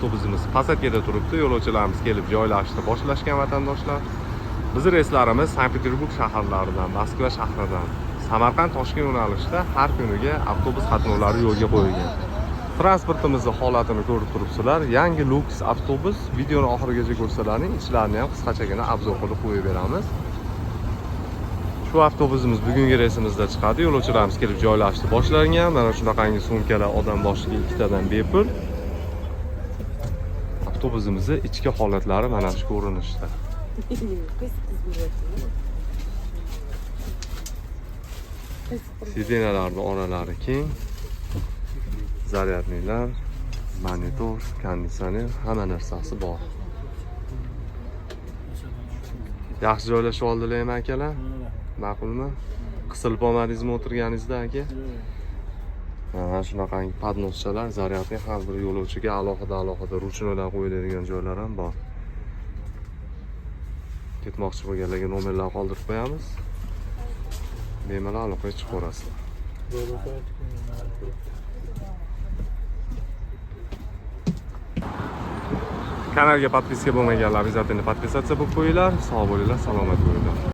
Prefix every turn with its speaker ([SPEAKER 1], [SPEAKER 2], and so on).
[SPEAKER 1] avtobusimiz Pasatkada turibdi. Yo'lovchilarimiz kelib joylashishni boshlashgan vatandoshlar. Biz reyslarimiz Sankt-Peterburg shaharlaridan, Moskva shahridan, Samarqand, Toshkent yo'nalishida har kuniga avtobus qatnovlari yo'lga qo'yilgan. Transportimizning holatini ko'rib turibsizlar. Yangi Lux avtobus videoni oxirigacha ko'rsalaring, ichlarini ham qisqachagina obzor qilib qo'yib beramiz. Shu avtobusimiz bugungi reysimizda chiqadi. Yo'lovchilarimiz kelib joylashishni boshlagan. Mana shunaqangi sumkalar odam boshiga 2 tadan bepul. Avtobusimizning ichki holatlari mana shu ko'rinishda. Sidenalarning oralari keng. Zaryadnilar, monitor, konditsioner, hamma narsasi bor. Yaxshi joylashib oldilarmi akalar? Ma'qulmi? Qisilib olmadingizmi o'tirganingizda aka? Mana shunaqangi podnoschalar, zaryadni har bir yo'lovchiga alohida ruchnolar qo'yiladigan joylar ham bor. Ketmoqchi bo'lganlarga nomerlar qoldirib qo'yamiz. Bemalol aloqaga chiqib ko'rasizlar. Kanalga podpiska bo'lmaganlar, обязательно podpisatsiya bo'lib qo'yinglar. Sog' bo'linglar, salomat bo'linglar.